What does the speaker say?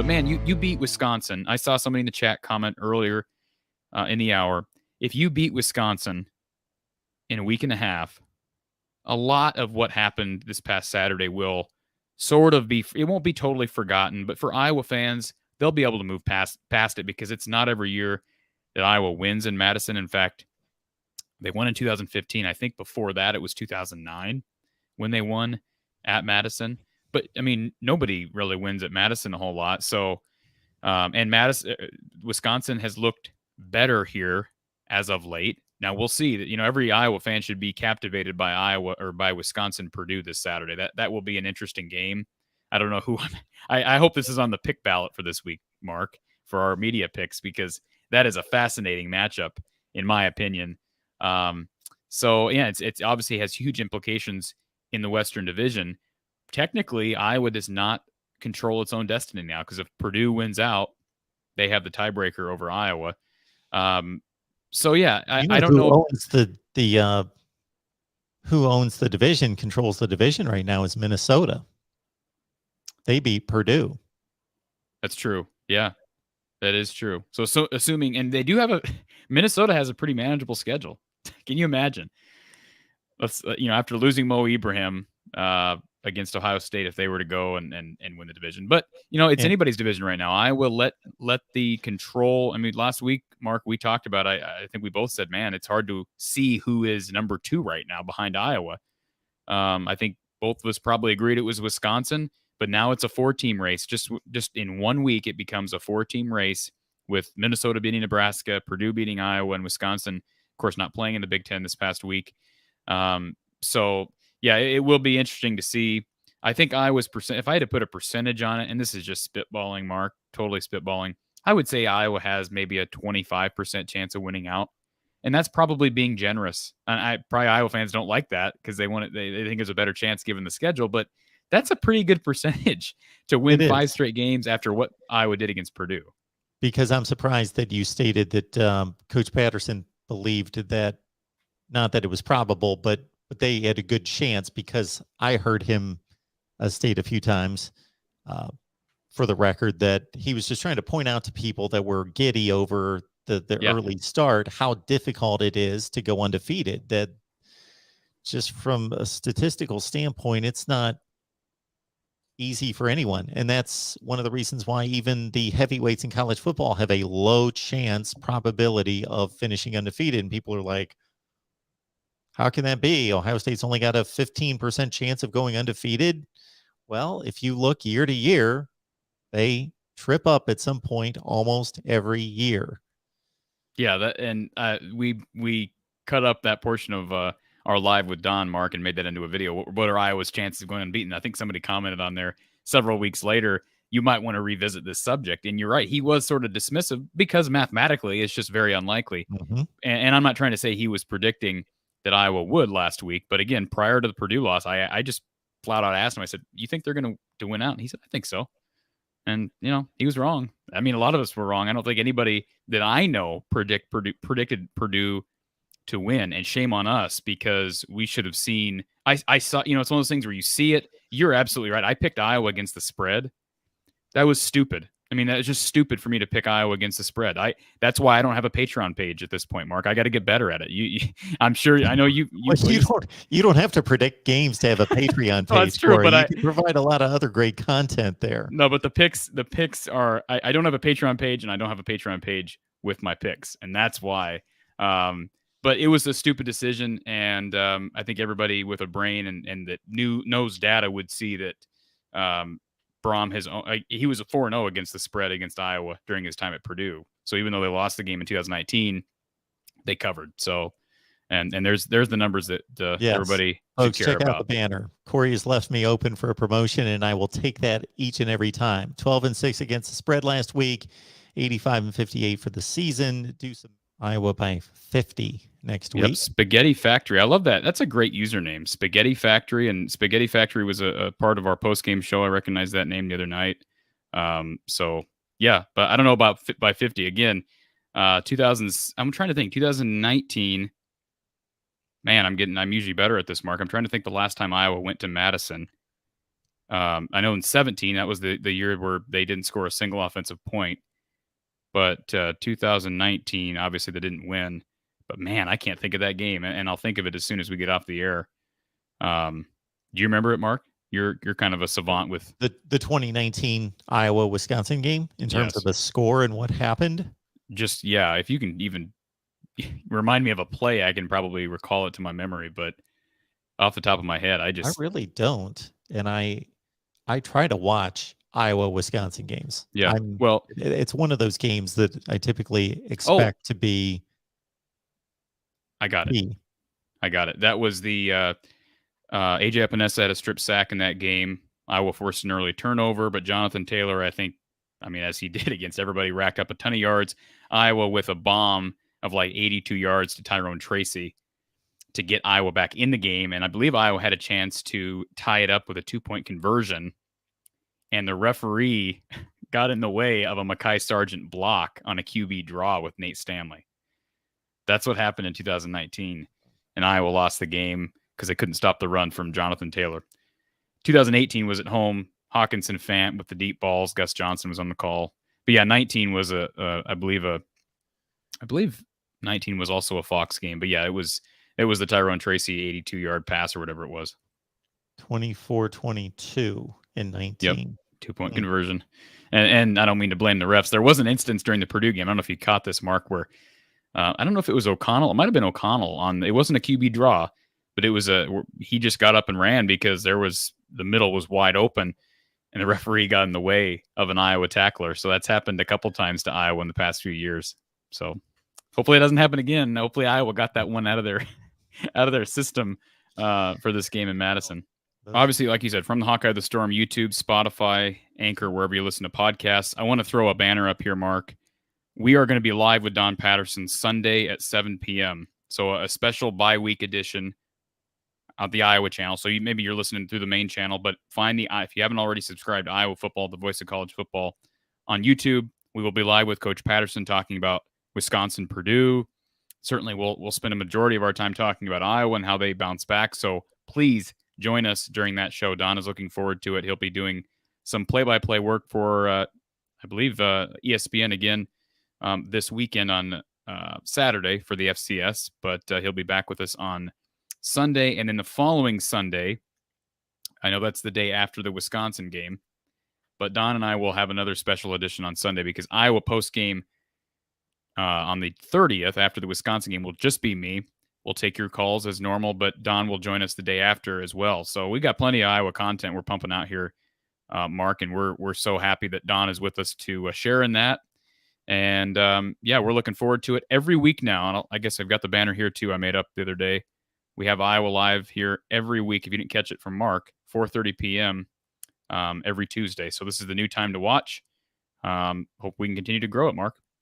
But man, you beat Wisconsin. I saw somebody in the chat comment earlier in the hour. If you beat Wisconsin in a week and a half, a lot of what happened this past Saturday will sort of be, it won't be totally forgotten, but for Iowa fans, they'll be able to move past it because it's not every year that Iowa wins in Madison. In fact, they won in 2015. I think before that, it was 2009 when they won at Madison. But, I mean, nobody really wins at Madison a whole lot. So, and Madison, Wisconsin has looked better here as of late. Now we'll see that, every Iowa fan should be captivated by Iowa or by Wisconsin Purdue this Saturday. That will be an interesting game. I don't know who I hope this is on the pick ballot for this week, Mark, for our media picks, because that is a fascinating matchup in my opinion. So yeah, it's obviously has huge implications in the Western Division. Technically, Iowa does not control its own destiny now, because if Purdue wins out, they have the tiebreaker over Iowa. So yeah, I don't know. Who owns the division, controls the division right now is Minnesota. They beat Purdue. That's true. Yeah, that is true. So assuming, and they do have Minnesota has a pretty manageable schedule. Can you imagine? Let's after losing Mo Ibrahim against Ohio State, if they were to go and win the division. But it's anybody's division right now. I will let the control. I mean, last week, Mark, we talked about. I think we both said, man, it's hard to see who is number 2 right now behind Iowa. I think both of us probably agreed it was Wisconsin, but now it's a 4-team race. Just in 1 week, it becomes a 4-team race with Minnesota beating Nebraska, Purdue beating Iowa, and Wisconsin, of course, not playing in the Big Ten this past week. So yeah, it will be interesting to see. I think Iowa's if I had to put a percentage on it, and this is just spitballing, Mark, totally spitballing, I would say Iowa has maybe a 25% chance of winning out. And that's probably being generous. And probably Iowa fans don't like that because they think there's a better chance given the schedule, but that's a pretty good percentage to win 5 straight games after what Iowa did against Purdue. Because I'm surprised that you stated that Coach Patterson believed that, not that it was probable, but they had a good chance, because I heard him state a few times for the record that he was just trying to point out to people that were giddy over the early start how difficult it is to go undefeated. That just from a statistical standpoint, it's not easy for anyone. And that's one of the reasons why even the heavyweights in college football have a low chance probability of finishing undefeated. And people are like, how can that be? Ohio State's only got a 15% chance of going undefeated. Well, if you look year to year, they trip up at some point almost every year. Yeah, we cut up that portion of our live with Don, Mark, and made that into a video. What are Iowa's chances of going unbeaten? I think somebody commented on there several weeks later, you might want to revisit this subject. And you're right, he was sort of dismissive because mathematically it's just very unlikely. Mm-hmm. And I'm not trying to say he was predicting that Iowa would last week. But again, prior to the Purdue loss, I just flat out asked him, I said, you think they're going to win out? And he said, I think so. And, he was wrong. I mean, a lot of us were wrong. I don't think anybody that I know predicted Purdue to win, and shame on us, because we should have seen, I saw, it's one of those things where you see it. You're absolutely right. I picked Iowa against the spread. That was stupid. I mean, that was just stupid for me to pick Iowa against the spread. That's why I don't have a Patreon page at this point, Mark. I got to get better at it. I'm sure. I know you. You don't have to predict games to have a Patreon page. That's true, but you can provide a lot of other great content there. No, but the picks are. I don't have a Patreon page, and I don't have a Patreon page with my picks, and that's why. But it was a stupid decision, and I think everybody with a brain and that knows data would see that. Brom he was a 4-0 against the spread against Iowa during his time at Purdue. So even though they lost the game in 2019, they covered. So, and there's the numbers that everybody folks should care check about. Out the banner. Corey has left me open for a promotion, and I will take that each and every time. 12-6 against the spread last week, 85-58 for the season. Do some Iowa by 50 next week. Spaghetti Factory. I love that. That's a great username, Spaghetti Factory. And Spaghetti Factory was a part of our post-game show. I recognized that name the other night. So yeah, but I don't know about by 50 again. 2000s. I'm trying to think. 2019. Man, I'm usually better at this, Mark. I'm trying to think the last time Iowa went to Madison. I know in 17, that was the year where they didn't score a single offensive point. But 2019, obviously they didn't win. But man, I can't think of that game, and I'll think of it as soon as we get off the air. Do you remember it, Mark? You're kind of a savant with the 2019 Iowa-Wisconsin game in terms of the score and what happened. Just if you can even remind me of a play, I can probably recall it to my memory. But off the top of my head, I really don't. And I try to watch Iowa-Wisconsin games. Yeah. It's one of those games that I typically expect to be. I got it. That was the AJ Epinesa had a strip sack in that game. Iowa forced an early turnover, but Jonathan Taylor, as he did against everybody, racked up a ton of yards. Iowa with a bomb of like 82 yards to Tyrone Tracy to get Iowa back in the game. And I believe Iowa had a chance to tie it up with a 2-point conversion. And the referee got in the way of a Mekhi Sargent block on a QB draw with Nate Stanley. That's what happened in 2019. And Iowa lost the game because they couldn't stop the run from Jonathan Taylor. 2018 was at home. Hawkinson Fant with the deep balls. Gus Johnson was on the call. But yeah, 19 was I believe 19 was also a Fox game. But yeah, it was the Tyrone Tracy 82-yard pass or whatever it was. 24-22 in 19. Yep, 2-point conversion. And I don't mean to blame the refs. There was an instance during the Purdue game. I don't know if you caught this, Mark, where I don't know if it was O'Connell. It might have been O'Connell. It wasn't a QB draw, but it was he just got up and ran because the middle was wide open, and the referee got in the way of an Iowa tackler. So that's happened a couple times to Iowa in the past few years. So hopefully it doesn't happen again. Hopefully Iowa got that one out of their system for this game in Madison. Obviously, like you said, From the Hawkeye, the Storm, YouTube, Spotify, Anchor, wherever you listen to podcasts. I want to throw a banner up here, Mark. We are going to be live with Don Patterson Sunday at 7 p.m. So a special bye-week edition of the Iowa channel. So maybe you're listening through the main channel, but if you haven't already subscribed to Iowa Football, the voice of college football, on YouTube. We will be live with Coach Patterson talking about Wisconsin, Purdue. Certainly, we'll spend a majority of our time talking about Iowa and how they bounce back. So please join us during that show. Don is looking forward to it. He'll be doing some play-by-play work for, I believe, ESPN again this weekend on Saturday for the FCS, but he'll be back with us on Sunday. And then the following Sunday, I know that's the day after the Wisconsin game, but Don and I will have another special edition on Sunday because Iowa post-game on the 30th after the Wisconsin game will just be me. We'll take your calls as normal, but Don will join us the day after as well. So we got plenty of Iowa content we're pumping out here, Mark, and we're so happy that Don is with us to share in that. And we're looking forward to it every week now. And I guess I've got the banner here too. I made up the other day. We have Iowa Live here every week. If you didn't catch it from Mark, 4:30 p.m. Every Tuesday. So this is the new time to watch. Hope we can continue to grow it, Mark.